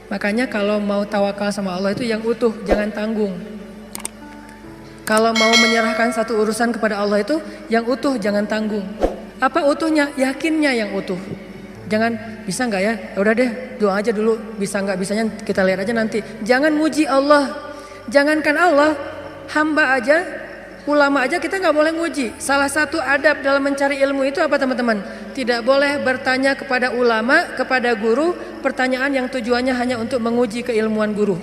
Makanya kalau mau tawakal sama Allah itu yang utuh, jangan tanggung. Kalau mau menyerahkan satu urusan kepada Allah itu yang utuh, jangan tanggung. Apa utuhnya? Yakinnya yang utuh. Jangan bisa nggak ya? Udah deh, doa aja dulu. Bisa nggak bisanya kita lihat aja nanti. Jangan muji Allah. Jangankan Allah, hamba aja, ulama aja kita nggak boleh muji. Salah satu adab dalam mencari ilmu itu apa teman-teman? Tidak boleh bertanya kepada ulama, kepada guru, pertanyaan yang tujuannya hanya untuk menguji keilmuan guru.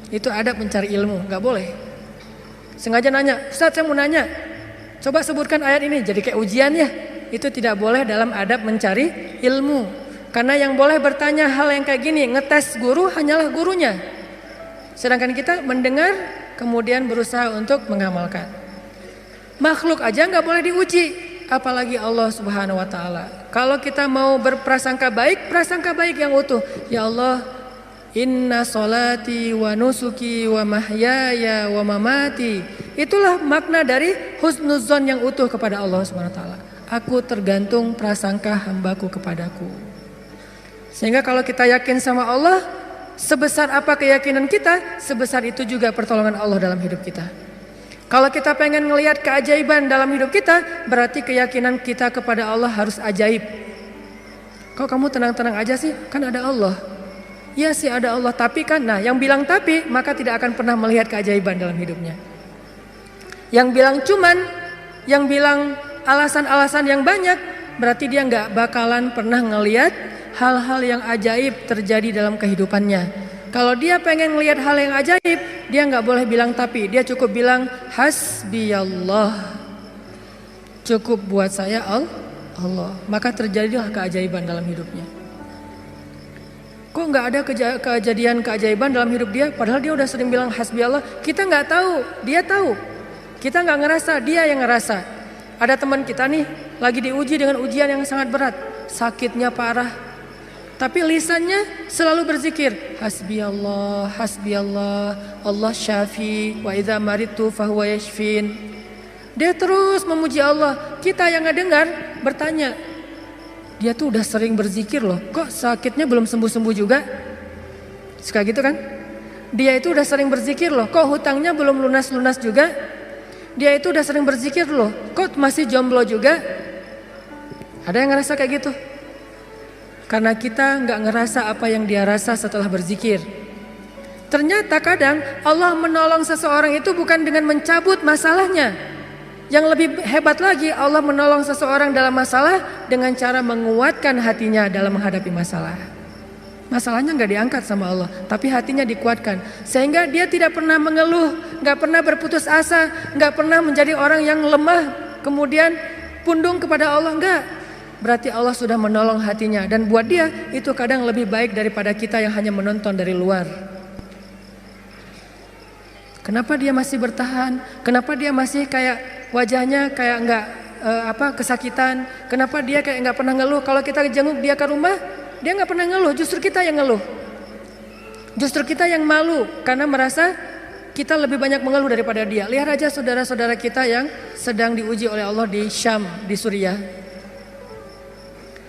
Itu adab mencari ilmu, nggak boleh. Sengaja nanya, Ustaz saya mau nanya, coba sebutkan ayat ini, jadi kayak ujian ya. Itu tidak boleh dalam adab mencari ilmu. Karena yang boleh bertanya hal yang kayak gini, ngetes guru hanyalah gurunya. Sedangkan kita mendengar, kemudian berusaha untuk mengamalkan. Makhluk aja nggak boleh diuji, apalagi Allah Subhanahu Wa Taala. Kalau kita mau berprasangka baik, prasangka baik yang utuh. Ya Allah, inna solati wa nusuki wa mahyaya wa mamati. Itulah makna dari husnuzon yang utuh kepada Allah Subhanahu Wa Taala. Aku tergantung prasangka hambaku kepadaku. Sehingga kalau kita yakin sama Allah, sebesar apa keyakinan kita, sebesar itu juga pertolongan Allah dalam hidup kita. Kalau kita pengen ngelihat keajaiban dalam hidup kita, berarti keyakinan kita kepada Allah harus ajaib. Kok kamu tenang-tenang aja sih? Kan ada Allah. Ya sih ada Allah, tapi kan, nah yang bilang tapi, maka tidak akan pernah melihat keajaiban dalam hidupnya. Yang bilang cuman, yang bilang alasan-alasan yang banyak, berarti dia nggak bakalan pernah ngelihat hal-hal yang ajaib terjadi dalam kehidupannya. Kalau dia pengen ngelihat hal yang ajaib, dia nggak boleh bilang tapi, dia cukup bilang hasbiyallah. Cukup buat saya Allah. Maka terjadilah keajaiban dalam hidupnya. Kok nggak ada kejadian keajaiban dalam hidup dia? Padahal dia udah sering bilang hasbiyallah. Kita nggak tahu, dia tahu. Kita nggak ngerasa, dia yang ngerasa. Ada teman kita nih lagi diuji dengan ujian yang sangat berat, sakitnya parah, tapi lisannya selalu berzikir hasbiyallah, hasbiyallah, Allah syafi, wa idza maritu fahuwa yashfin. Dia terus memuji Allah. Kita yang ngedengar bertanya, dia tuh udah sering berzikir loh, kok sakitnya belum sembuh-sembuh juga? Suka gitu kan? Dia itu udah sering berzikir loh, kok hutangnya belum lunas-lunas juga? Dia itu udah sering berzikir loh, kok masih jomblo juga? Ada yang ngerasa kayak gitu? Karena kita nggak ngerasa apa yang dia rasa setelah berzikir. Ternyata kadang Allah menolong seseorang itu bukan dengan mencabut masalahnya. Yang lebih hebat lagi, Allah menolong seseorang dalam masalah dengan cara menguatkan hatinya dalam menghadapi masalah. Masalahnya nggak diangkat sama Allah, tapi hatinya dikuatkan. Sehingga dia tidak pernah mengeluh, nggak pernah berputus asa, nggak pernah menjadi orang yang lemah, kemudian pundung kepada Allah, enggak. Berarti Allah sudah menolong hatinya. Dan buat dia, itu kadang lebih baik daripada kita yang hanya menonton dari luar. Kenapa dia masih bertahan? Kenapa dia masih kayak wajahnya kayak nggak kesakitan? Kenapa dia kayak nggak pernah ngeluh? Kalau kita jenguk dia ke rumah, dia nggak pernah ngeluh, justru kita yang ngeluh. Justru kita yang malu karena merasa kita lebih banyak mengeluh daripada dia. Lihat aja saudara-saudara kita yang sedang diuji oleh Allah di Syam, di Suriah.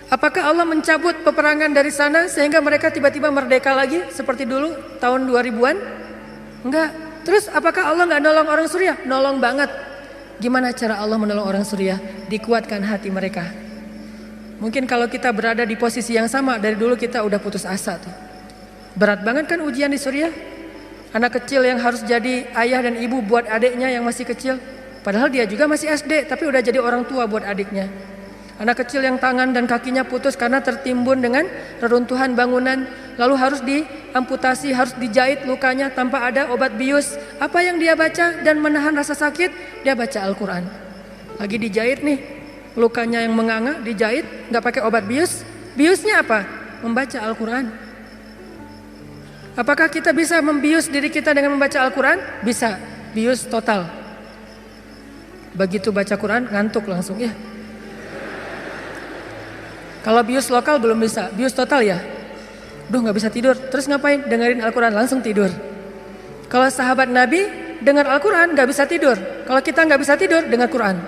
Apakah Allah mencabut peperangan dari sana sehingga mereka tiba-tiba merdeka lagi seperti dulu tahun 2000-an? Enggak. Terus apakah Allah nggak nolong orang Suriah? Nolong banget. Gimana cara Allah menolong orang Suriah? Dikuatkan hati mereka. Mungkin kalau kita berada di posisi yang sama, dari dulu kita udah putus asa tuh. Berat banget kan ujian di Suriah? Anak kecil yang harus jadi ayah dan ibu buat adiknya yang masih kecil. Padahal dia juga masih SD, tapi udah jadi orang tua buat adiknya. Anak kecil yang tangan dan kakinya putus karena tertimbun dengan reruntuhan bangunan. Lalu harus diamputasi, harus dijahit lukanya tanpa ada obat bius. Apa yang dia baca dan menahan rasa sakit? Dia baca Al-Quran. Lagi dijahit nih, lukanya yang menganga, dijahit, gak pakai obat bius. Biusnya apa? Membaca Al-Quran. Apakah kita bisa membius diri kita dengan membaca Al-Quran? Bisa, bius total. Begitu baca Quran, ngantuk langsung ya. Kalau bius lokal belum bisa, bius total ya. Duh gak bisa tidur, terus ngapain? Dengerin Al-Quran, langsung tidur. Kalau sahabat Nabi dengar Al-Quran gak bisa tidur. Kalau kita gak bisa tidur, dengar Quran.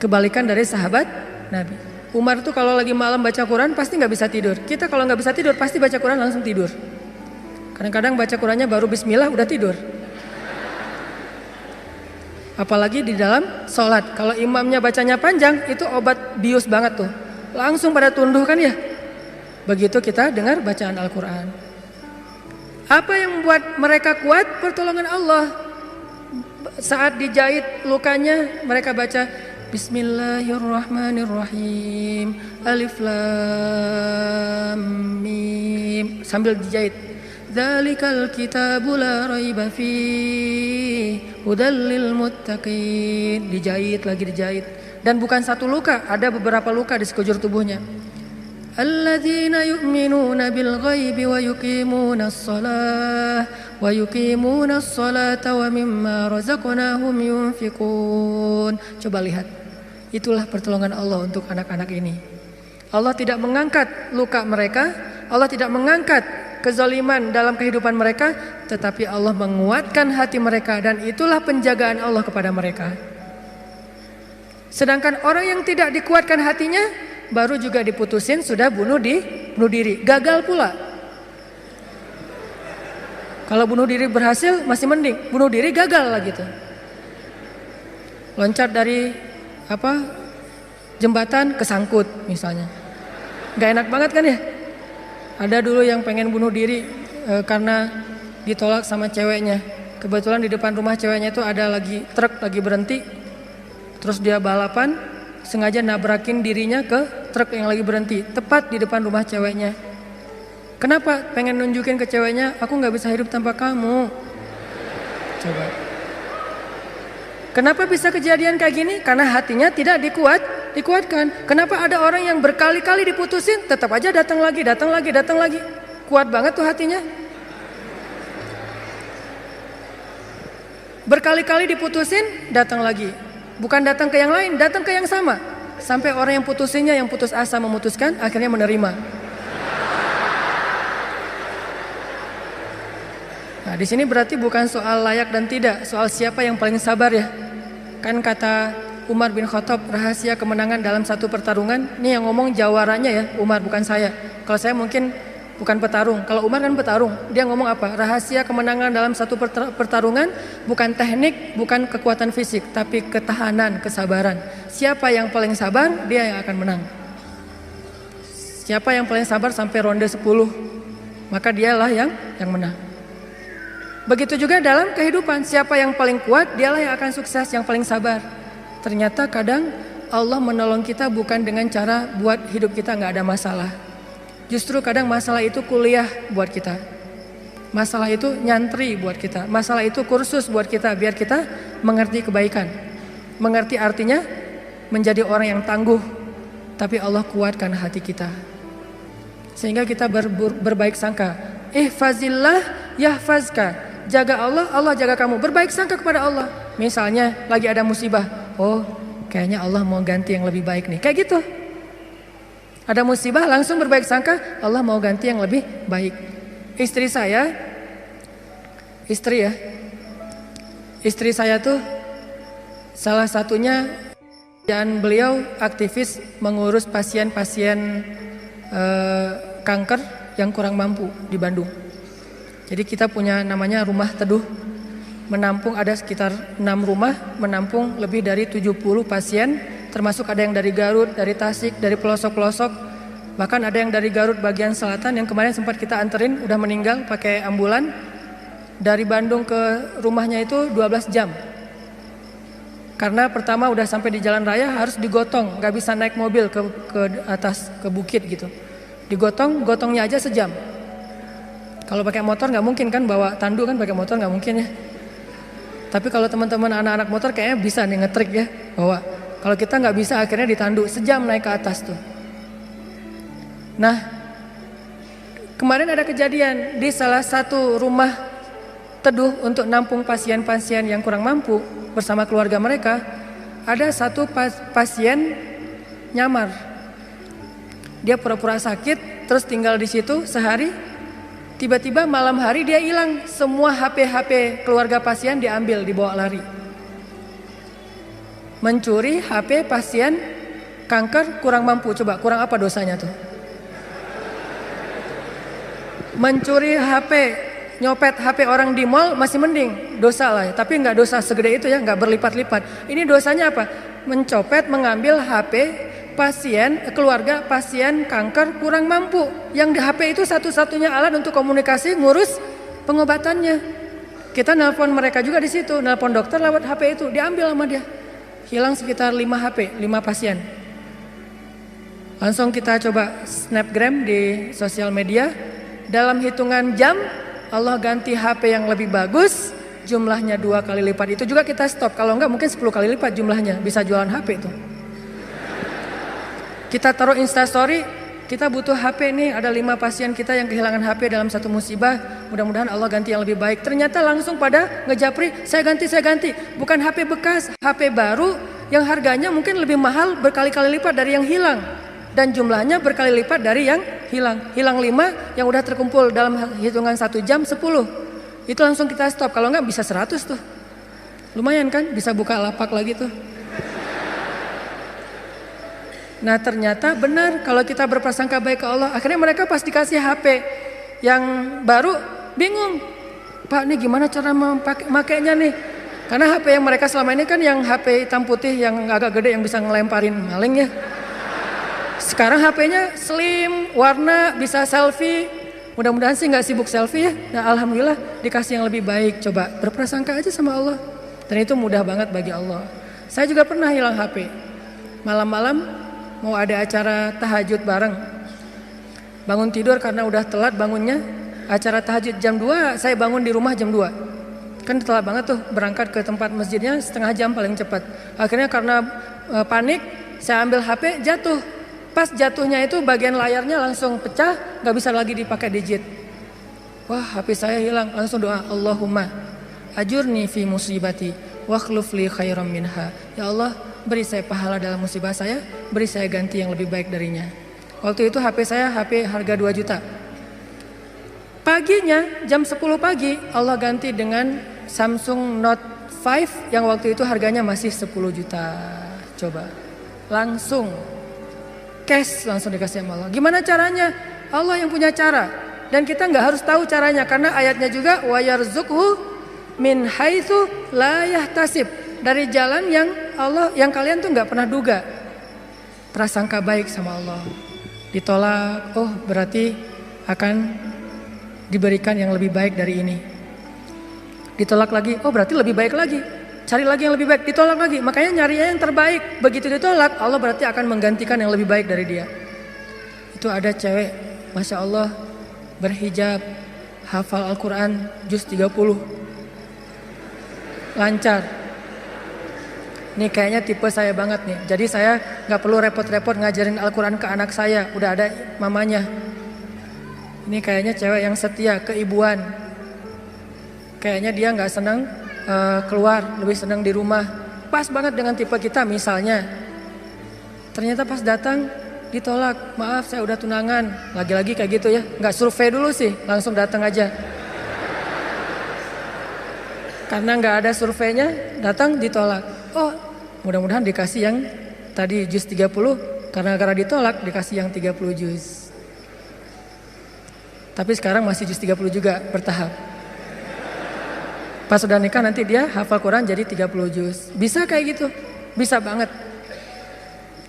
Kebalikan dari sahabat Nabi. Umar tuh kalau lagi malam baca Quran pasti gak bisa tidur. Kita kalau gak bisa tidur pasti baca Quran langsung tidur. Kadang-kadang baca Qurannya baru bismillah udah tidur. Apalagi di dalam sholat. Kalau imamnya bacanya panjang, itu obat bius banget tuh. Langsung pada tunduh kan ya. Begitu kita dengar bacaan Al-Quran. Apa yang membuat mereka kuat? Pertolongan Allah. Saat dijahit lukanya, mereka baca Bismillahirrahmanirrahim, Alif Lam Mim, sambil dijahit. Dzalikal kitabu la raiba fihi hudal lil muttaqin. Dijahit lagi dijahit. Dan bukan satu luka, ada beberapa luka di sekujur tubuhnya. Alladzina yu'minuna bil ghaibi wa yuqimunas salata wa mimma razaqnahum yunfiqun. Coba lihat. Itulah pertolongan Allah untuk anak-anak ini. Allah tidak mengangkat luka mereka, Allah tidak mengangkat kezaliman dalam kehidupan mereka, tetapi Allah menguatkan hati mereka, dan itulah penjagaan Allah kepada mereka. Sedangkan orang yang tidak dikuatkan hatinya, baru juga diputusin sudah bunuh diri, gagal pula. Kalau bunuh diri berhasil masih mending, bunuh diri gagal lah gitu. Loncat dari jembatan kesangkut misalnya, nggak enak banget kan ya. Ada dulu yang pengen bunuh diri karena ditolak sama ceweknya. Kebetulan di depan rumah ceweknya itu ada truk lagi berhenti, terus dia balapan, sengaja nabrakin dirinya ke truk yang lagi berhenti, tepat di depan rumah ceweknya. Kenapa? Pengen nunjukin ke ceweknya, aku nggak bisa hidup tanpa kamu. Coba. Kenapa bisa kejadian kayak gini? Karena hatinya tidak dikuatkan. Kenapa ada orang yang berkali-kali diputusin, tetap aja datang lagi. Kuat banget tuh hatinya. Berkali-kali diputusin, datang lagi. Bukan datang ke yang lain, datang ke yang sama. Sampai orang yang putusinnya, yang putus asa memutuskan, akhirnya menerima. Nah, di sini berarti bukan soal layak dan tidak, soal siapa yang paling sabar ya. Kan kata Umar bin Khattab, rahasia kemenangan dalam satu pertarungan, ini yang ngomong jawaranya ya, Umar bukan saya. Kalau saya mungkin bukan petarung, kalau Umar kan petarung. Dia ngomong apa? Rahasia kemenangan dalam satu pertarungan bukan teknik, bukan kekuatan fisik, tapi ketahanan, kesabaran. Siapa yang paling sabar, dia yang akan menang. Siapa yang paling sabar sampai ronde 10, maka dialah yang menang. Begitu juga dalam kehidupan, siapa yang paling kuat, dialah yang akan sukses, yang paling sabar. Ternyata kadang Allah menolong kita bukan dengan cara buat hidup kita nggak ada masalah. Justru kadang masalah itu kuliah buat kita. Masalah itu nyantri buat kita. Masalah itu kursus buat kita, biar kita mengerti kebaikan. Mengerti artinya menjadi orang yang tangguh. Tapi Allah kuatkan hati kita. Sehingga kita berbaik sangka. Ihfazillah yahfazka. Jaga Allah, Allah jaga kamu. Berbaik sangka kepada Allah. Misalnya lagi ada musibah, oh kayaknya Allah mau ganti yang lebih baik nih. Kayak gitu. Ada musibah langsung berbaik sangka, Allah mau ganti yang lebih baik. Istri saya tuh salah satunya, dan beliau aktivis mengurus pasien-pasien kanker yang kurang mampu di Bandung. Jadi kita punya namanya rumah teduh, menampung ada sekitar 6 rumah, menampung lebih dari 70 pasien, termasuk ada yang dari Garut, dari Tasik, dari pelosok-pelosok, bahkan ada yang dari Garut bagian selatan yang kemarin sempat kita anterin, udah meninggal pakai ambulan. Dari Bandung ke rumahnya itu 12 jam. Karena pertama udah sampai di jalan raya harus digotong, gak bisa naik mobil ke atas, ke bukit gitu. Gotongnya aja sejam. Kalau pakai motor nggak mungkin kan, bawa tandu kan, pakai motor nggak mungkin ya. Tapi kalau teman-teman anak-anak motor kayaknya bisa nih ngetrik ya, bawa. Kalau kita nggak bisa akhirnya ditandu, sejam naik ke atas tuh. Nah, kemarin ada kejadian di salah satu rumah teduh untuk nampung pasien-pasien yang kurang mampu bersama keluarga mereka. Ada satu pasien nyamar. Dia pura-pura sakit, terus tinggal di situ sehari. Tiba-tiba malam hari dia hilang, semua HP keluarga pasien diambil, dibawa lari. Mencuri HP pasien kanker kurang mampu, coba kurang apa dosanya tuh? Mencuri HP nyopet HP orang di mall masih mending, dosa lah, tapi nggak dosa segede itu ya, nggak berlipat-lipat. Ini dosanya apa? Mencopet, mengambil HP pasien, keluarga pasien kanker kurang mampu. Yang di HP itu satu-satunya alat untuk komunikasi, ngurus pengobatannya. Kita nelpon mereka juga di situ, nelpon dokter lewat HP itu, diambil sama dia. Hilang sekitar 5 HP, 5 pasien. Langsung kita coba snapgram di sosial media. Dalam hitungan jam, Allah ganti HP yang lebih bagus, jumlahnya 2 kali lipat. Itu juga kita stop, kalau enggak mungkin 10 kali lipat jumlahnya, bisa jualan HP itu. Kita taruh Instastory, kita butuh HP nih, ada 5 pasien kita yang kehilangan HP dalam satu musibah, mudah-mudahan Allah ganti yang lebih baik. Ternyata langsung pada ngejapri, saya ganti. Bukan HP bekas, HP baru yang harganya mungkin lebih mahal berkali-kali lipat dari yang hilang. Dan jumlahnya berkali lipat dari yang hilang. Hilang 5, yang udah terkumpul dalam hitungan 1 jam 10. Itu langsung kita stop, kalau enggak bisa 100 tuh. Lumayan kan, bisa buka lapak lagi tuh. Nah ternyata benar kalau kita berprasangka baik ke Allah. Akhirnya mereka pas dikasih HP yang baru bingung. Pak ini gimana cara memakainya nih? Karena HP yang mereka selama ini kan yang HP hitam putih yang agak gede yang bisa ngelemparin maling ya. Sekarang HP-nya slim, warna, bisa selfie. Mudah-mudahan sih nggak sibuk selfie ya. Nah alhamdulillah dikasih yang lebih baik. Coba berprasangka aja sama Allah. Dan itu mudah banget bagi Allah. Saya juga pernah hilang HP. Malam-malam mau ada acara tahajud bareng. Bangun tidur karena udah telat bangunnya. Acara tahajud jam 2, saya bangun di rumah jam 2. Kan telat banget tuh, berangkat ke tempat masjidnya setengah jam paling cepat. Akhirnya karena panik, saya ambil HP, jatuh. Pas jatuhnya itu bagian layarnya langsung pecah, gak bisa lagi dipakai digit. Wah HP saya hilang, langsung doa, Allahumma ajurni fi musibati wa akhluf li khairam minha. Ya Allah, beri saya pahala dalam musibah saya, beri saya ganti yang lebih baik darinya. Waktu itu HP saya HP harga 2 juta. Paginya jam 10 pagi Allah ganti dengan Samsung Note 5 yang waktu itu harganya masih 10 juta. Coba langsung cash langsung dikasih sama Allah. Gimana caranya? Allah yang punya cara. Dan kita nggak harus tahu caranya karena ayatnya juga wa yarzuqhu min haitsu la yahtasib. Dari jalan yang Allah yang kalian tuh nggak pernah duga. Prasangka baik sama Allah. Ditolak, oh berarti akan diberikan yang lebih baik dari ini. Ditolak lagi, oh berarti lebih baik lagi. Cari lagi yang lebih baik, ditolak lagi. Makanya nyari yang terbaik. Begitu ditolak, Allah berarti akan menggantikan yang lebih baik dari dia. Itu ada cewek, Masya Allah, berhijab, hafal Al-Quran, juz 30. Lancar. Nih kayaknya tipe saya banget nih. Jadi saya gak perlu repot-repot ngajarin Al-Quran ke anak saya. Udah ada mamanya. Ini kayaknya cewek yang setia, keibuan. Kayaknya dia gak senang keluar, lebih senang di rumah. Pas banget dengan tipe kita misalnya. Ternyata pas datang ditolak. Maaf saya udah tunangan. Lagi-lagi kayak gitu ya. Gak survei dulu sih, langsung datang aja. Karena gak ada surveinya, datang ditolak. Oh, mudah-mudahan dikasih yang tadi juz 30, karena ditolak dikasih yang 30 juz. Tapi sekarang masih juz 30 juga bertahap. Pas sudah nikah nanti dia hafal Quran jadi 30 juz. Bisa kayak gitu, bisa banget.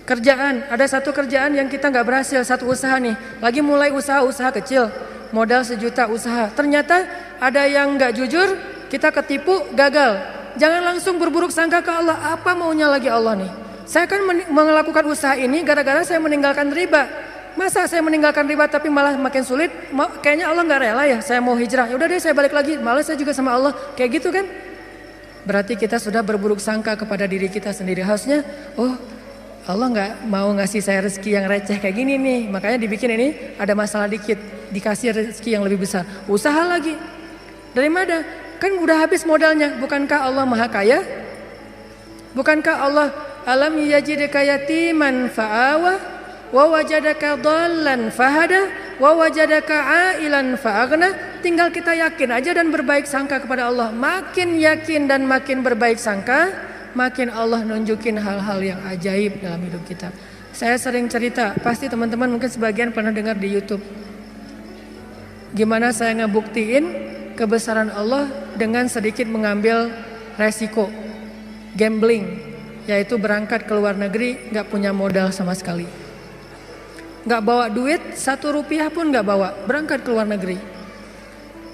Kerjaan, ada satu kerjaan yang kita gak berhasil, satu usaha nih. Lagi mulai usaha kecil, modal 1 juta usaha. Ternyata ada yang gak jujur, kita ketipu, gagal. Jangan langsung berburuk sangka ke Allah. Apa maunya lagi Allah nih? Saya kan melakukan usaha ini gara-gara saya meninggalkan riba. Masa saya meninggalkan riba tapi malah makin sulit? Kayaknya Allah gak rela ya. Saya mau hijrah. Ya udah deh saya balik lagi. Malah saya juga sama Allah. Kayak gitu kan? Berarti kita sudah berburuk sangka kepada diri kita sendiri. Harusnya, oh Allah gak mau ngasih saya rezeki yang receh kayak gini nih. Makanya dibikin ini ada masalah dikit. Dikasih rezeki yang lebih besar. Usaha lagi. Dari mana? Kan udah habis modalnya. Bukankah Allah maha kaya? Bukankah Allah alam yajidka yatiman fa'awa wa wajadaka dhallan fahada wa wajadaka ailan fa'aghna. Tinggal kita yakin aja dan berbaik sangka kepada Allah. Makin yakin dan makin berbaik sangka, makin Allah nunjukin hal-hal yang ajaib dalam hidup kita. Saya sering cerita, pasti teman-teman mungkin sebagian pernah dengar di YouTube. Gimana saya ngebuktiin kebesaran Allah dengan sedikit mengambil resiko gambling, yaitu berangkat ke luar negeri gak punya modal sama sekali, gak bawa duit 1 rupiah pun gak bawa, berangkat ke luar negeri.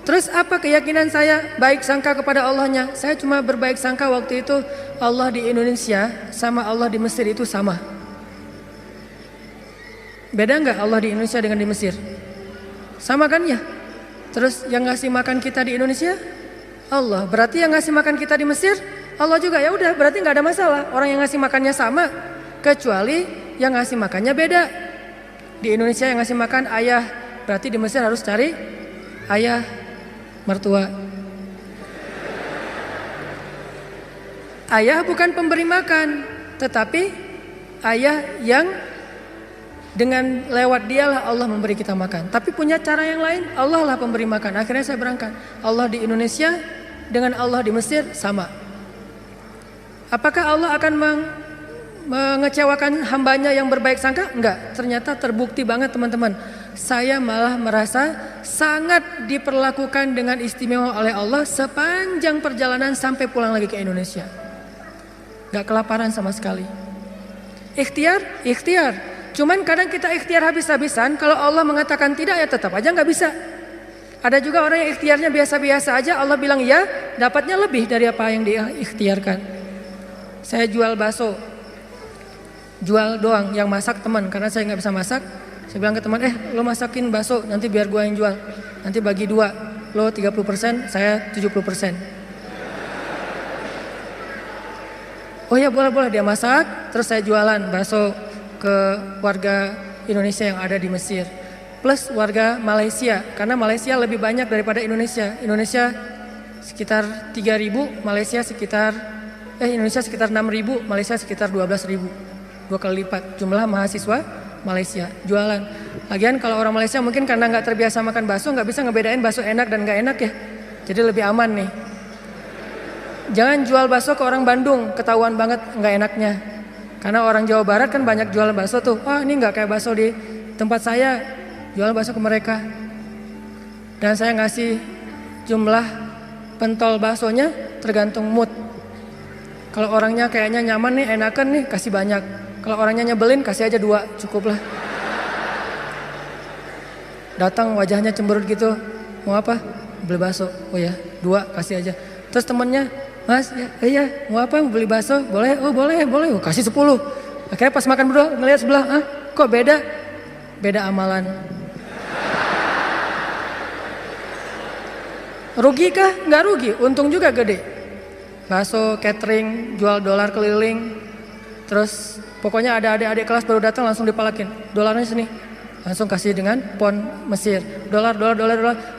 Terus apa keyakinan saya? Baik sangka kepada Allahnya. Saya cuma berbaik sangka waktu itu Allah di Indonesia sama Allah di Mesir itu sama. Beda nggak Allah di Indonesia dengan di Mesir? Sama kan ya? Terus yang ngasih makan kita di Indonesia Allah, berarti yang ngasih makan kita di Mesir Allah juga. Ya udah, berarti nggak ada masalah. Orang yang ngasih makannya sama, kecuali yang ngasih makannya beda. Di Indonesia yang ngasih makan ayah, berarti di Mesir harus cari ayah mertua. Ayah bukan pemberi makan, tetapi ayah yang dengan lewat dialah Allah memberi kita makan. Tapi punya cara yang lain, Allah lah pemberi makan. Akhirnya saya berangkat. Allah di Indonesia dengan Allah di Mesir sama. Apakah Allah akan mengecewakan hambanya yang berbaik sangka? Enggak. Ternyata terbukti banget teman-teman. Saya malah merasa sangat diperlakukan dengan istimewa oleh Allah sepanjang perjalanan sampai pulang lagi ke Indonesia. Gak kelaparan sama sekali. Ikhtiar. Cuman kadang kita ikhtiar habis-habisan. Kalau Allah mengatakan tidak, ya tetap aja gak bisa. Ada juga orang yang ikhtiarnya biasa-biasa aja, Allah bilang ya, dapatnya lebih dari apa yang dia ikhtiarkan. Saya jual bakso, jual doang, yang masak teman, karena saya gak bisa masak. Saya bilang ke teman, lo masakin bakso, nanti biar gua yang jual. Nanti bagi 2, lo 30%, saya 70%. Oh ya boleh, dia masak, terus saya jualan bakso ke warga Indonesia yang ada di Mesir. Plus warga Malaysia, karena Malaysia lebih banyak daripada Indonesia. Indonesia sekitar 3.000, Malaysia sekitar 6.000, Malaysia sekitar 12.000. 2 kali lipat jumlah mahasiswa Malaysia jualan. Lagian kalau orang Malaysia mungkin karena nggak terbiasa makan bakso, nggak bisa ngebedain bakso enak dan nggak enak ya. Jadi lebih aman nih. Jangan jual bakso ke orang Bandung, ketahuan banget nggak enaknya. Karena orang Jawa Barat kan banyak jual bakso tuh. Wah ini nggak kayak bakso di tempat saya, jual bakso ke mereka. Dan saya ngasih jumlah pentol baksonya tergantung mood. Kalau orangnya kayaknya nyaman nih, enakan nih, kasih banyak. Kalau orangnya nyebelin, kasih aja 2, cukup lah. Datang wajahnya cemberut gitu, mau apa? Beli bakso. Oh ya, 2 kasih aja. Terus temennya, Mas, iya, mau apa? Mau beli bakso? Boleh? Oh boleh. Oh, kasih 10. Akhirnya pas makan berdua ngeliat sebelah, kok beda? Beda amalan. Rugi kah? Nggak rugi, untung juga gede. Bakso, catering, jual dolar keliling, terus pokoknya ada adik-adik kelas baru datang langsung dipalakin. Dolarnya sini. Langsung kasih dengan pon Mesir. Dolar.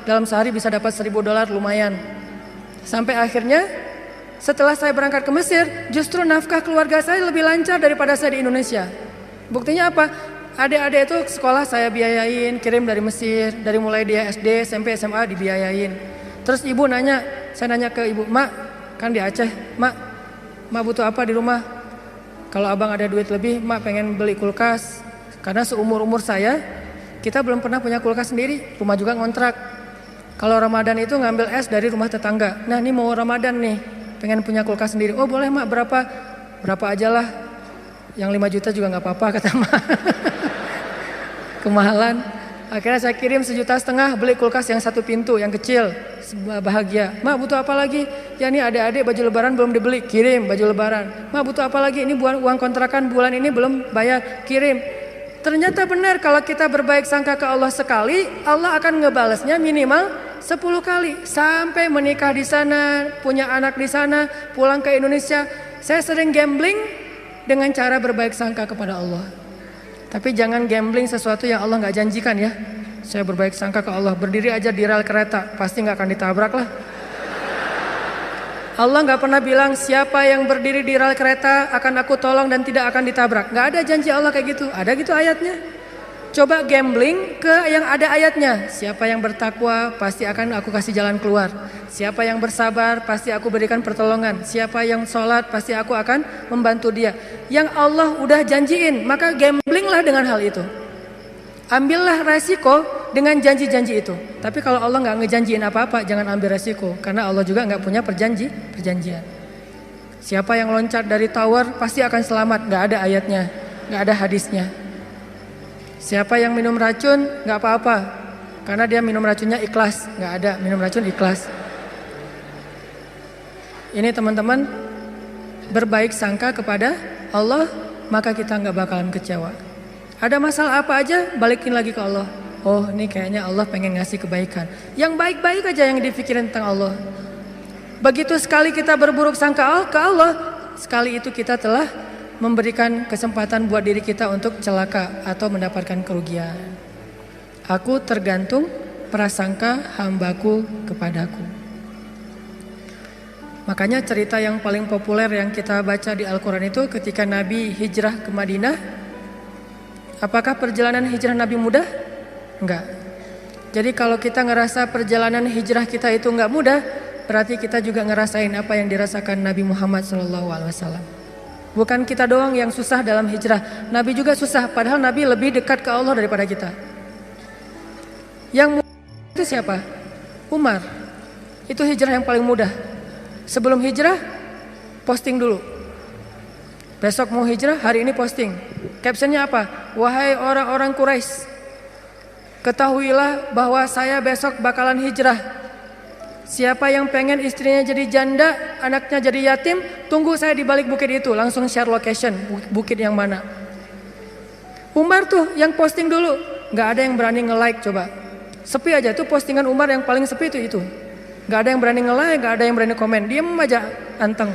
Dalam sehari bisa dapat 1.000 dolar, lumayan. Sampai akhirnya setelah saya berangkat ke Mesir, justru nafkah keluarga saya lebih lancar daripada saya di Indonesia. Buktinya apa? Adik-adik itu sekolah saya biayain, kirim dari Mesir. Dari mulai dia SD, SMP, SMA dibiayain. Terus ibu nanya, saya nanya ke ibu, Mak, kan di Aceh, Mak butuh apa di rumah? Kalau abang ada duit lebih, Mak pengen beli kulkas. Karena seumur-umur saya, kita belum pernah punya kulkas sendiri, rumah juga ngontrak. Kalau Ramadan itu ngambil es dari rumah tetangga. Nah ini mau Ramadan nih, pengen punya kulkas sendiri. Oh boleh Mak, berapa aja lah. Yang 5 juta juga gak apa-apa kata Mak. Kemahalan. Akhirnya saya kirim 1,5 juta beli kulkas yang 1 pintu, yang kecil. Bahagia. Mak butuh apa lagi? Ya ini adik-adik baju lebaran belum dibeli, kirim baju lebaran. Mak butuh apa lagi? Ini uang kontrakan bulan ini belum bayar, kirim. Ternyata benar kalau kita berbaik sangka ke Allah sekali, Allah akan ngebalesnya minimal 10 kali. Sampai menikah di sana, punya anak di sana, pulang ke Indonesia. Saya sering gambling dengan cara berbaik sangka kepada Allah. Tapi jangan gambling sesuatu yang Allah gak janjikan ya. Saya berbaik sangka ke Allah, berdiri aja di rel kereta, pasti gak akan ditabrak lah. Allah gak pernah bilang siapa yang berdiri di rel kereta akan aku tolong dan tidak akan ditabrak. Gak ada janji Allah kayak gitu, ada gitu ayatnya. Coba gambling ke yang ada ayatnya. Siapa yang bertakwa pasti akan aku kasih jalan keluar. Siapa yang bersabar pasti aku berikan pertolongan. Siapa yang sholat pasti aku akan membantu dia. Yang Allah udah janjiin, maka gamblinglah dengan hal itu. Ambillah resiko dengan janji-janji itu. Tapi kalau Allah nggak ngejanjiin apa-apa, jangan ambil resiko. Karena Allah juga nggak punya perjanjian. Siapa yang loncat dari tower pasti akan selamat. Nggak ada ayatnya, nggak ada hadisnya. Siapa yang minum racun nggak apa-apa, karena dia minum racunnya ikhlas. Nggak ada minum racun ikhlas. Ini teman-teman, berbaik sangka kepada Allah, maka kita nggak bakalan kecewa. Ada masalah apa aja, balikin lagi ke Allah. Oh, ini kayaknya Allah pengen ngasih kebaikan. Yang baik-baik aja yang dipikirin tentang Allah. Begitu sekali kita berburuk sangka ke Allah, sekali itu kita telah memberikan kesempatan buat diri kita untuk celaka atau mendapatkan kerugian. Aku tergantung prasangka hambaku kepadaku. Makanya cerita yang paling populer yang kita baca di Al-Quran itu ketika Nabi hijrah ke Madinah. Apakah perjalanan hijrah Nabi mudah? Enggak. Jadi kalau kita ngerasa perjalanan hijrah kita itu enggak mudah, berarti kita juga ngerasain apa yang dirasakan Nabi Muhammad SAW. Bukan kita doang yang susah dalam hijrah, Nabi juga susah, padahal Nabi lebih dekat ke Allah daripada kita. Yang mudah itu siapa? Umar. Itu hijrah yang paling mudah. Sebelum hijrah, posting dulu. Besok mau hijrah, hari ini posting. Captionnya apa? Wahai orang-orang Quraisy, ketahuilah bahwa saya besok bakalan hijrah. Siapa yang pengen istrinya jadi janda, anaknya jadi yatim, tunggu saya di balik bukit itu. Langsung share location, bukit yang mana. Umar tuh yang posting dulu. Gak ada yang berani nge-like coba. Sepi aja, tuh postingan Umar yang paling sepi itu. Gak ada yang berani nge-like, gak ada yang berani komen. Diem aja, anteng.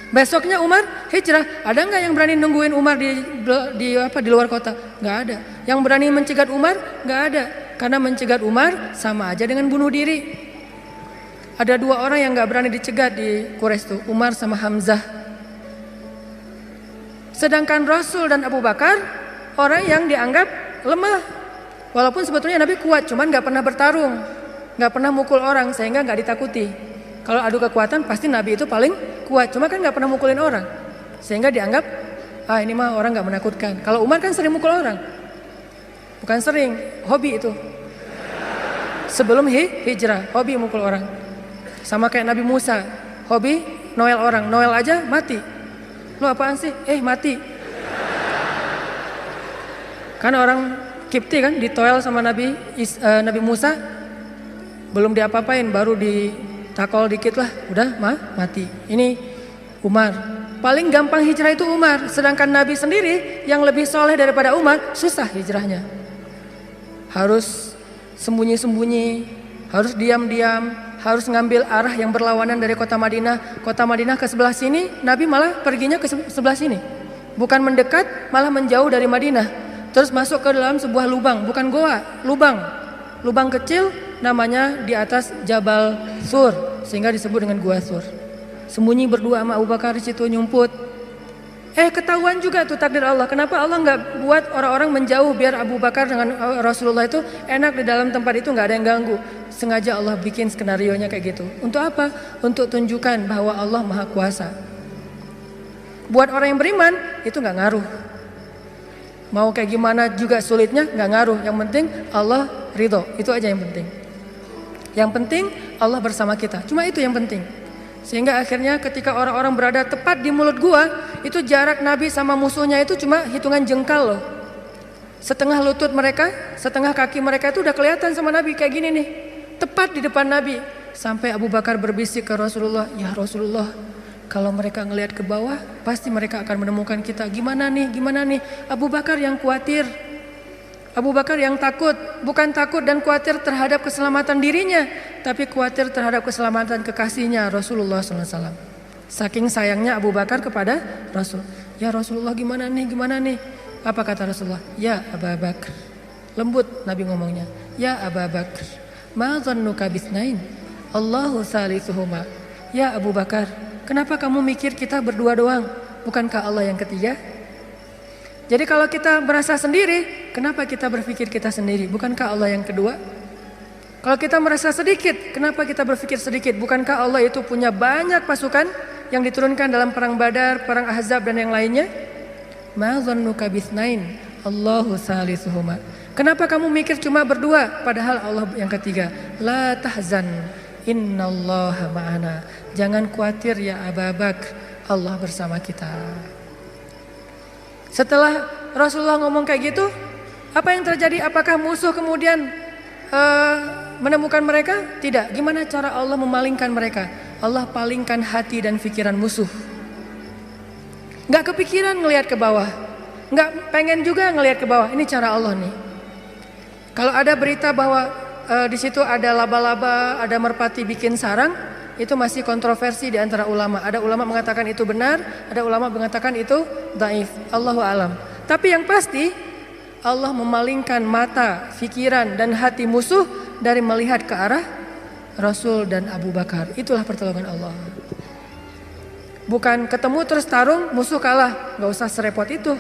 Besoknya Umar hijrah, ada nggak yang berani nungguin Umar di luar kota? Nggak ada. Yang berani mencegat Umar? Nggak ada. Karena mencegat Umar sama aja dengan bunuh diri. Ada dua orang yang nggak berani dicegat di Quraisy tuh, Umar sama Hamzah. Sedangkan Rasul dan Abu Bakar orang yang dianggap lemah. Walaupun sebetulnya Nabi kuat, cuman nggak pernah bertarung, nggak pernah mukul orang sehingga nggak ditakuti. Kalau adu kekuatan pasti Nabi itu paling kuat, cuma kan nggak pernah mukulin orang, sehingga dianggap ini mah orang nggak menakutkan. Kalau Umar kan sering mukul orang, bukan sering, hobi itu. Sebelum hijrah, hobi mukul orang. Sama kayak Nabi Musa, hobi noel orang, noel aja mati. Lo apaan sih? Mati. Kan orang Kipti kan ditoel sama Nabi Musa, belum diapa-apain, baru ditakol dikit lah, udah mati. Ini Umar. Paling gampang hijrah itu Umar. Sedangkan Nabi sendiri yang lebih soleh daripada Umar, susah hijrahnya. Harus sembunyi-sembunyi, harus diam-diam, harus ngambil arah yang berlawanan dari kota Madinah. Kota Madinah ke sebelah sini, Nabi malah perginya ke sebelah sini. Bukan mendekat, malah menjauh dari Madinah. Terus masuk ke dalam sebuah lubang, bukan goa, lubang. Lubang kecil namanya di atas Jabal Sur, sehingga disebut dengan Gua Sur. Sembunyi berdua sama Abu Bakar di situ nyumput. Ketahuan juga tuh takdir Allah. Kenapa Allah nggak buat orang-orang menjauh biar Abu Bakar dengan Rasulullah itu enak di dalam tempat itu, nggak ada yang ganggu. Sengaja Allah bikin skenarionya kayak gitu. Untuk apa? Untuk tunjukkan bahwa Allah Maha Kuasa. Buat orang yang beriman itu nggak ngaruh. Mau kayak gimana juga sulitnya nggak ngaruh. Yang penting Allah ridho. Itu aja yang penting. Yang penting Allah bersama kita. Cuma itu yang penting. Sehingga akhirnya ketika orang-orang berada tepat di mulut gua, itu jarak Nabi sama musuhnya itu cuma hitungan jengkal loh. Setengah lutut mereka, setengah kaki mereka itu udah kelihatan sama Nabi kayak gini nih. Tepat di depan Nabi. Sampai Abu Bakar berbisik ke Rasulullah, "Ya Rasulullah, kalau mereka ngelihat ke bawah, pasti mereka akan menemukan kita. Gimana nih? Abu Bakar yang khawatir. Abu Bakar yang takut, bukan takut dan khawatir terhadap keselamatan dirinya, tapi khawatir terhadap keselamatan kekasihnya Rasulullah SAW. Saking sayangnya Abu Bakar kepada Rasul. Ya Rasulullah gimana nih? Apa kata Rasulullah? Ya Abu Bakar. Lembut Nabi ngomongnya. Ya Abu Bakar, ma dhannuka bisnain? Allahu salisuhuma. Ya Abu Bakar, kenapa kamu mikir kita berdua doang? Bukankah Allah yang ketiga? Jadi kalau kita merasa sendiri, kenapa kita berpikir kita sendiri? Bukankah Allah yang kedua? Kalau kita merasa sedikit, kenapa kita berpikir sedikit? Bukankah Allah itu punya banyak pasukan yang diturunkan dalam perang Badar, perang Ahzab dan yang lainnya? Ma dhannuka bisnain? Allahu salisuhuma. Kenapa kamu mikir cuma berdua padahal Allah yang ketiga? La tahzan innallaha ma'ana. Jangan khawatir ya Abu Bakar, Allah bersama kita. Setelah Rasulullah ngomong kayak gitu, apa yang terjadi? Apakah musuh kemudian menemukan mereka? Tidak. Gimana cara Allah memalingkan mereka? Allah palingkan hati dan pikiran musuh. Gak kepikiran ngelihat ke bawah, gak pengen juga ngelihat ke bawah. Ini cara Allah nih. Kalau ada berita bahwa di situ ada laba-laba, ada merpati bikin sarang, itu masih kontroversi di antara ulama. Ada ulama mengatakan itu benar, ada ulama mengatakan itu dhaif. Allahu alam. Tapi yang pasti Allah memalingkan mata, pikiran dan hati musuh dari melihat ke arah Rasul dan Abu Bakar. Itulah pertolongan Allah. Bukan ketemu terus tarung, musuh kalah. Gak usah serepot itu.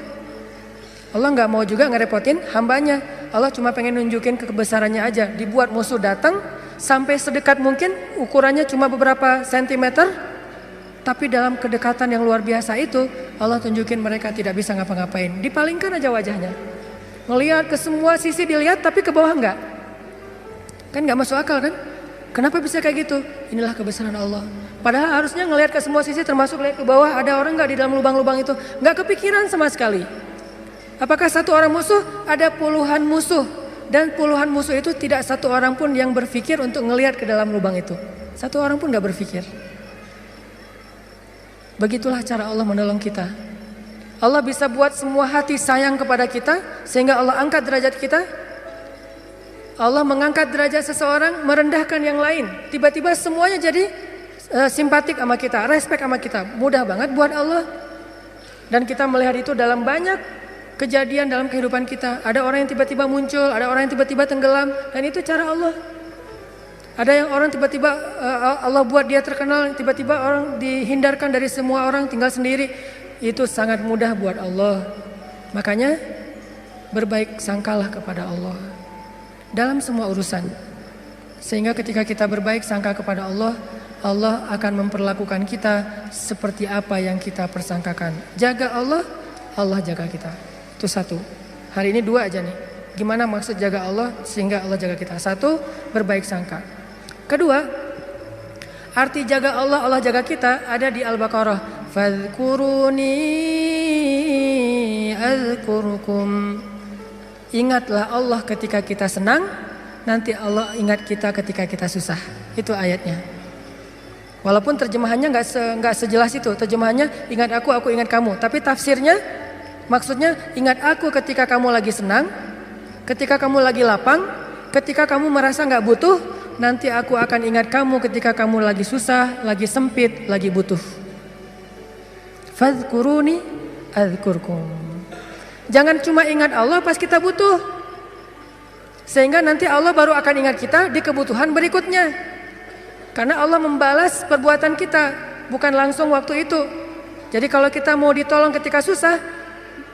Allah gak mau juga ngerepotin hambanya. Allah cuma pengen nunjukin kebesarannya aja. Dibuat musuh datang sampai sedekat mungkin, ukurannya cuma beberapa sentimeter, tapi dalam kedekatan yang luar biasa itu Allah tunjukin mereka tidak bisa ngapa-ngapain. Dipalingkan aja wajahnya. Ngelihat ke semua sisi dilihat, tapi ke bawah enggak. Kan gak masuk akal kan? Kenapa bisa kayak gitu? Inilah kebesaran Allah. Padahal harusnya ngelihat ke semua sisi, termasuk lihat ke bawah, ada orang gak di dalam lubang-lubang itu. Gak kepikiran sama sekali. Apakah satu orang musuh? Ada puluhan musuh. Dan puluhan musuh itu tidak satu orang pun yang berpikir untuk ngelihat ke dalam lubang itu. Satu orang pun gak berpikir. Begitulah cara Allah menolong kita. Allah bisa buat semua hati sayang kepada kita, sehingga Allah angkat derajat kita. Allah mengangkat derajat seseorang, merendahkan yang lain. Tiba-tiba semuanya jadi simpatik sama kita, respect sama kita. Mudah banget buat Allah. Dan kita melihat itu dalam banyak kejadian dalam kehidupan kita. Ada orang yang tiba-tiba muncul, ada orang yang tiba-tiba tenggelam, dan itu cara Allah. Ada yang orang tiba-tiba Allah buat dia terkenal, tiba-tiba orang dihindarkan dari semua orang, tinggal sendiri. Itu sangat mudah buat Allah. Makanya berbaik sangkalah kepada Allah dalam semua urusan. Sehingga ketika kita berbaik sangka kepada Allah, Allah akan memperlakukan kita seperti apa yang kita persangkakan. Jaga Allah, Allah jaga kita. Itu satu. Hari ini dua aja nih. Gimana maksud jaga Allah sehingga Allah jaga kita? Satu, berbaik sangka. Kedua, arti jaga Allah, Allah jaga kita ada di Al-Baqarah. Fadhkuruni azkurukum. Ingatlah Allah ketika kita senang, nanti Allah ingat kita ketika kita susah. Itu ayatnya. Walaupun terjemahannya nggak sejelas itu. Terjemahannya ingat aku ingat kamu. Tapi tafsirnya maksudnya ingat aku ketika kamu lagi senang, ketika kamu lagi lapang, ketika kamu merasa nggak butuh, nanti aku akan ingat kamu ketika kamu lagi susah, lagi sempit, lagi butuh. Fadhkuruni adzkurkum. Jangan cuma ingat Allah pas kita butuh. Sehingga nanti Allah baru akan ingat kita di kebutuhan berikutnya. Karena Allah membalas perbuatan kita, bukan langsung waktu itu. Jadi kalau kita mau ditolong ketika susah,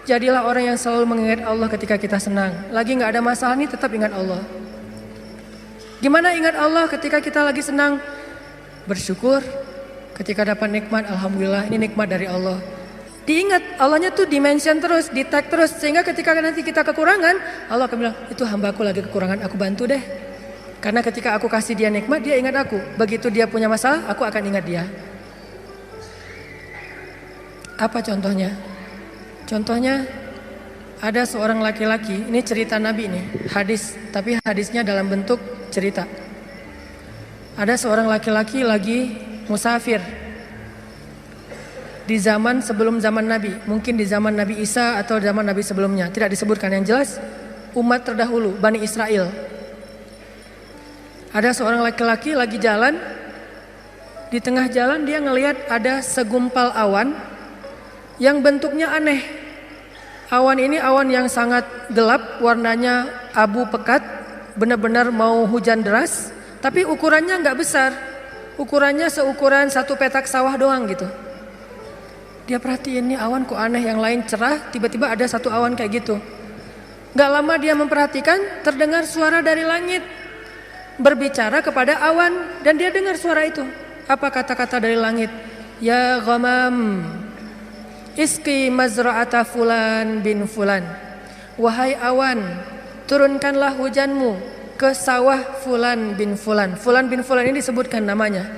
jadilah orang yang selalu mengingat Allah ketika kita senang. Lagi gak ada masalah nih, tetap ingat Allah. Gimana ingat Allah ketika kita lagi senang? Bersyukur. Ketika dapat nikmat, alhamdulillah ini nikmat dari Allah. Diingat, Allahnya tuh dimention terus, di tag terus. Sehingga ketika nanti kita kekurangan, Allah akan bilang, itu hambaku lagi kekurangan, aku bantu deh. Karena ketika aku kasih dia nikmat, dia ingat aku. Begitu dia punya masalah, aku akan ingat dia. Apa contohnya? Contohnya, ada seorang laki-laki, ini cerita Nabi nih, hadis. Tapi hadisnya dalam bentuk cerita. Ada seorang laki-laki lagi musafir di zaman sebelum zaman Nabi, mungkin di zaman Nabi Isa atau zaman Nabi sebelumnya, tidak disebutkan. Yang jelas umat terdahulu, Bani Israel. Ada seorang laki-laki lagi jalan, di tengah jalan dia ngelihat ada segumpal awan yang bentuknya aneh. Awan ini awan yang sangat gelap, warnanya abu pekat, benar-benar mau hujan deras, tapi ukurannya nggak besar. Ukurannya seukuran satu petak sawah doang gitu. Dia perhatiin nih awan kok aneh, yang lain cerah, tiba-tiba ada satu awan kayak gitu. Gak lama dia memperhatikan, terdengar suara dari langit berbicara kepada awan, dan dia dengar suara itu. Apa kata-kata dari langit? Ya ghamam, iski mazra'ata fulan bin fulan. Wahai awan, turunkanlah hujanmu ke sawah fulan bin fulan. Fulan bin fulan ini disebutkan namanya.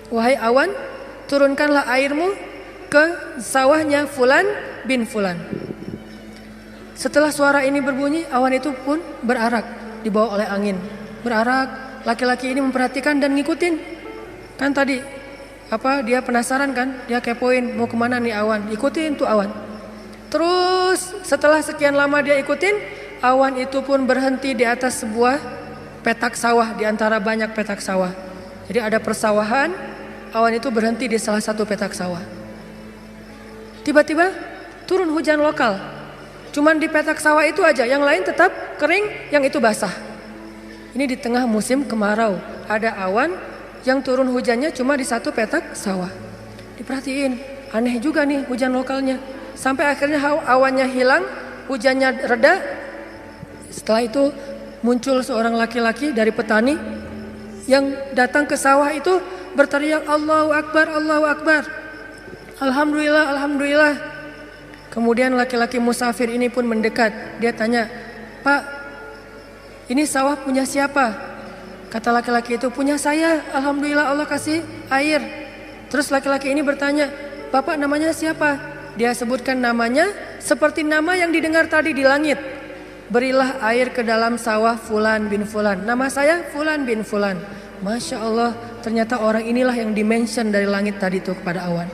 Wahai awan, turunkanlah airmu ke sawahnya fulan bin fulan. Setelah suara ini berbunyi, awan itu pun berarak, dibawa oleh angin. Berarak, laki-laki ini memperhatikan dan ngikutin. Kan tadi dia penasaran kan, dia kepoin mau kemana nih awan, ikutin tuh awan. Terus setelah sekian lama dia ikutin, awan itu pun berhenti di atas sebuah petak sawah, di antara banyak petak sawah. Jadi ada persawahan, awan itu berhenti di salah satu petak sawah. Tiba-tiba turun hujan lokal. Cuman di petak sawah itu aja, yang lain tetap kering, yang itu basah. Ini di tengah musim kemarau, ada awan yang turun hujannya cuma di satu petak sawah. Diperhatiin, aneh juga nih hujan lokalnya. Sampai akhirnya awannya hilang, hujannya reda. Setelah itu muncul seorang laki-laki dari petani yang datang ke sawah itu berteriak, Allahu Akbar, Allahu Akbar. Alhamdulillah, Alhamdulillah. Kemudian laki-laki musafir ini pun mendekat. Dia tanya, Pak, ini sawah punya siapa? Kata laki-laki itu, punya saya, Alhamdulillah Allah kasih air. Terus laki-laki ini bertanya, Bapak namanya siapa? Dia sebutkan namanya seperti nama yang didengar tadi di langit. Berilah air ke dalam sawah fulan bin fulan. Nama saya fulan bin fulan. Masya Allah, ternyata orang inilah yang dimention dari langit tadi itu kepada awan.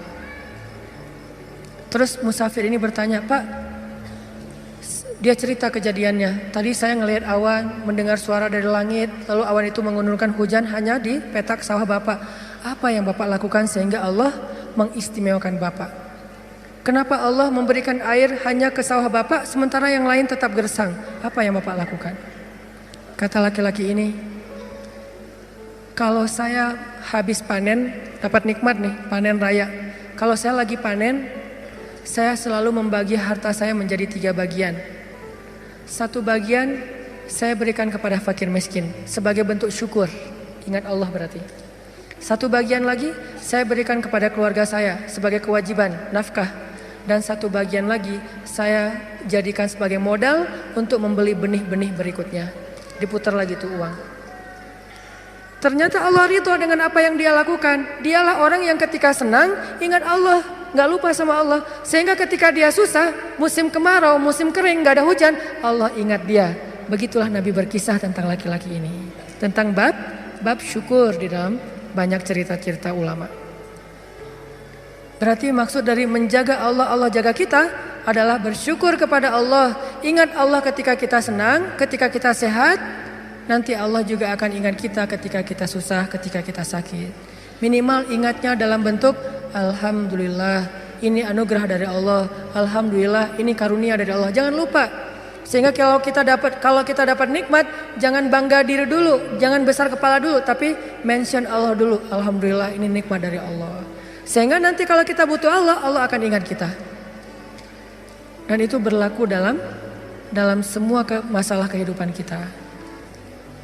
Terus musafir ini bertanya, Pak, dia cerita kejadiannya. Tadi saya ngelihat awan, mendengar suara dari langit, lalu awan itu mengurunkan hujan hanya di petak sawah Bapak. Apa yang Bapak lakukan sehingga Allah mengistimewakan Bapak? Kenapa Allah memberikan air hanya ke sawah Bapak sementara yang lain tetap gersang? Apa yang Bapak lakukan? Kata laki-laki ini, kalau saya habis panen, dapat nikmat nih, panen raya. Kalau saya lagi panen, saya selalu membagi harta saya menjadi 3 bagian. 1 bagian saya berikan kepada fakir miskin sebagai bentuk syukur. Ingat Allah berarti. 1 bagian lagi saya berikan kepada keluarga saya sebagai kewajiban, nafkah. Dan 1 bagian lagi saya jadikan sebagai modal untuk membeli benih-benih berikutnya. Diputar lagi tuh uang. Ternyata Allah ridho dengan apa yang dia lakukan. Dialah orang yang ketika senang ingat Allah, gak lupa sama Allah. Sehingga ketika dia susah, musim kemarau, musim kering, gak ada hujan, Allah ingat dia. Begitulah Nabi berkisah tentang laki-laki ini. Tentang bab syukur di dalam banyak cerita-cerita ulama. Berarti maksud dari menjaga Allah, Allah jaga kita adalah bersyukur kepada Allah. Ingat Allah ketika kita senang, ketika kita sehat. Nanti Allah juga akan ingat kita ketika kita susah, ketika kita sakit. Minimal ingatnya dalam bentuk Alhamdulillah, ini anugerah dari Allah. Alhamdulillah, ini karunia dari Allah. Jangan lupa. Sehingga kalau kita dapat nikmat, jangan bangga diri dulu, jangan besar kepala dulu, tapi mention Allah dulu. Alhamdulillah, ini nikmat dari Allah. Sehingga nanti kalau kita butuh Allah, Allah akan ingat kita. Dan itu berlaku dalam semua masalah kehidupan kita.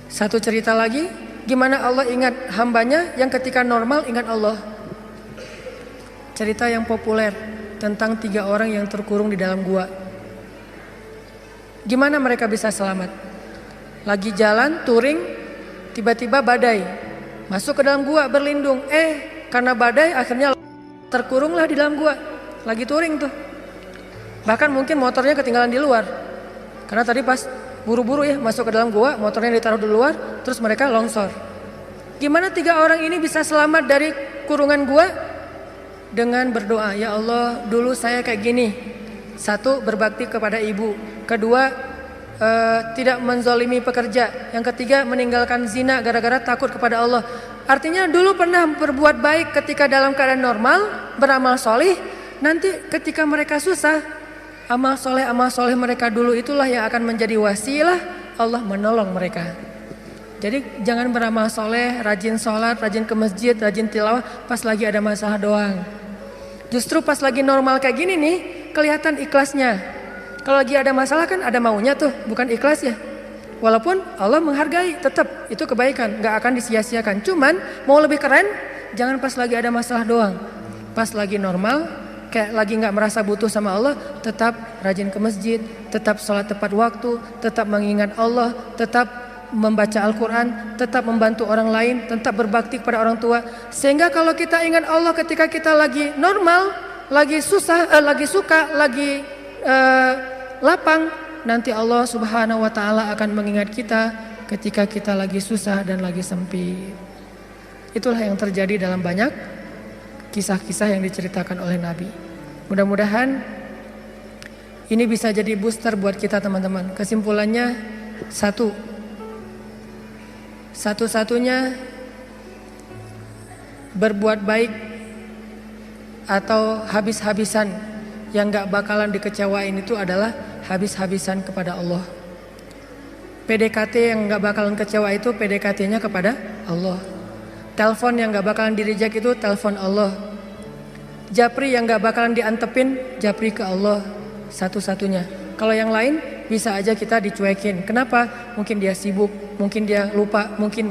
Satu cerita lagi, gimana Allah ingat hambanya yang ketika normal ingat Allah. Cerita yang populer tentang 3 orang yang terkurung di dalam gua. Gimana mereka bisa selamat? Lagi jalan touring, tiba-tiba badai. Masuk ke dalam gua berlindung. Karena badai akhirnya terkurunglah di dalam gua. Lagi touring tuh. Bahkan mungkin motornya ketinggalan di luar. Karena tadi pas buru-buru ya masuk ke dalam gua, motornya ditaruh di luar, terus mereka longsor. Gimana 3 orang ini bisa selamat dari kurungan gua? Dengan berdoa, ya Allah dulu saya kayak gini. 1, berbakti kepada ibu. 2, tidak menzalimi pekerja. Yang 3, meninggalkan zina gara-gara takut kepada Allah. Artinya dulu pernah berbuat baik ketika dalam keadaan normal, beramal solih. Nanti ketika mereka susah, amal soleh mereka dulu itulah yang akan menjadi wasilah Allah menolong mereka. Jadi jangan beramal soleh, rajin sholat, rajin ke masjid, rajin tilawah pas lagi ada masalah doang. Justru pas lagi normal kayak gini nih, kelihatan ikhlasnya. Kalau lagi ada masalah kan ada maunya tuh, bukan ikhlas ya. Walaupun Allah menghargai, tetap itu kebaikan, gak akan disia-siakan. Cuman mau lebih keren, jangan pas lagi ada masalah doang. Pas lagi normal, kayak lagi nggak merasa butuh sama Allah, tetap rajin ke masjid, tetap sholat tepat waktu, tetap mengingat Allah, tetap membaca Al-Quran, tetap membantu orang lain, tetap berbakti kepada orang tua. Sehingga kalau kita ingat Allah ketika kita lagi normal, lagi susah, lagi suka, lagi lapang, nanti Allah Subhanahu wa Ta'ala akan mengingat kita ketika kita lagi susah dan lagi sempit. Itulah yang terjadi dalam banyak kisah-kisah yang diceritakan oleh Nabi. Mudah-mudahan ini bisa jadi booster buat kita teman-teman. Kesimpulannya satu-satunya berbuat baik atau habis-habisan yang gak bakalan dikecewain itu adalah habis-habisan kepada Allah. PDKT yang gak bakalan kecewa itu PDKT-nya kepada Allah. Telepon yang gak bakalan di-reject itu telepon Allah. Japri yang gak bakalan diantepin, japri ke Allah satu-satunya. Kalau yang lain bisa aja kita dicuekin. Kenapa? Mungkin dia sibuk, mungkin dia lupa, mungkin.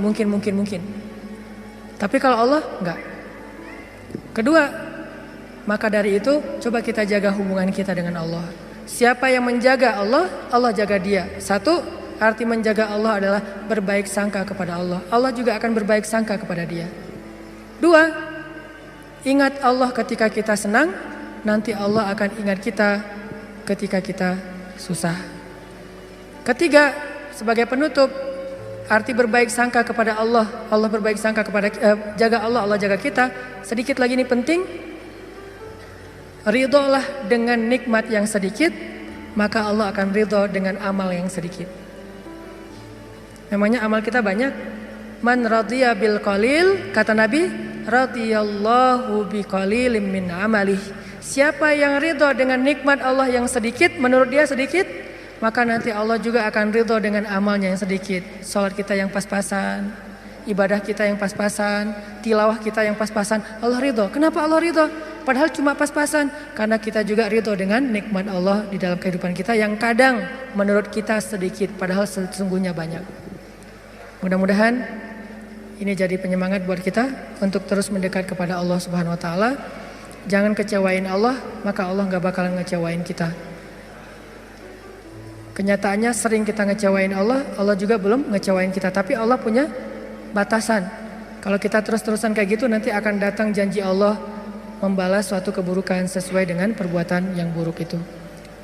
Tapi kalau Allah enggak. Kedua, maka dari itu coba kita jaga hubungan kita dengan Allah. Siapa yang menjaga Allah, Allah jaga dia. Satu, arti menjaga Allah adalah berbaik sangka kepada Allah. Allah juga akan berbaik sangka kepada dia. Dua, ingat Allah ketika kita senang, nanti Allah akan ingat kita ketika kita susah. Ketiga, sebagai penutup, arti berbaik sangka kepada Allah. Allah berbaik sangka kepada jaga Allah, Allah jaga kita. Sedikit lagi ini penting. Ridholah dengan nikmat yang sedikit, maka Allah akan ridho dengan amal yang sedikit. Memangnya amal kita banyak. Man radhiya bil qalil, kata Nabi, radhiyallahu bi qalilim min amalih. Siapa yang ridho dengan nikmat Allah yang sedikit, menurut dia sedikit, maka nanti Allah juga akan ridho dengan amalnya yang sedikit. Salat kita yang pas-pasan, ibadah kita yang pas-pasan, tilawah kita yang pas-pasan, Allah ridho. Kenapa Allah ridho? Padahal cuma pas-pasan, karena kita juga ridho dengan nikmat Allah di dalam kehidupan kita yang kadang menurut kita sedikit, padahal sesungguhnya banyak. Mudah-mudahan ini jadi penyemangat buat kita untuk terus mendekat kepada Allah Subhanahu wa Ta'ala. Jangan kecewain Allah, maka Allah gak bakalan ngecewain kita. Kenyataannya sering kita ngecewain Allah, Allah juga belum ngecewain kita. Tapi Allah punya batasan. Kalau kita terus-terusan kayak gitu, nanti akan datang janji Allah membalas suatu keburukan sesuai dengan perbuatan yang buruk itu.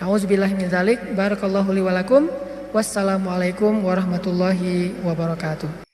Nauzubillahi min dzalik. Barakallahu li wa lakum. Wassalamualaikum warahmatullahi wabarakatuh.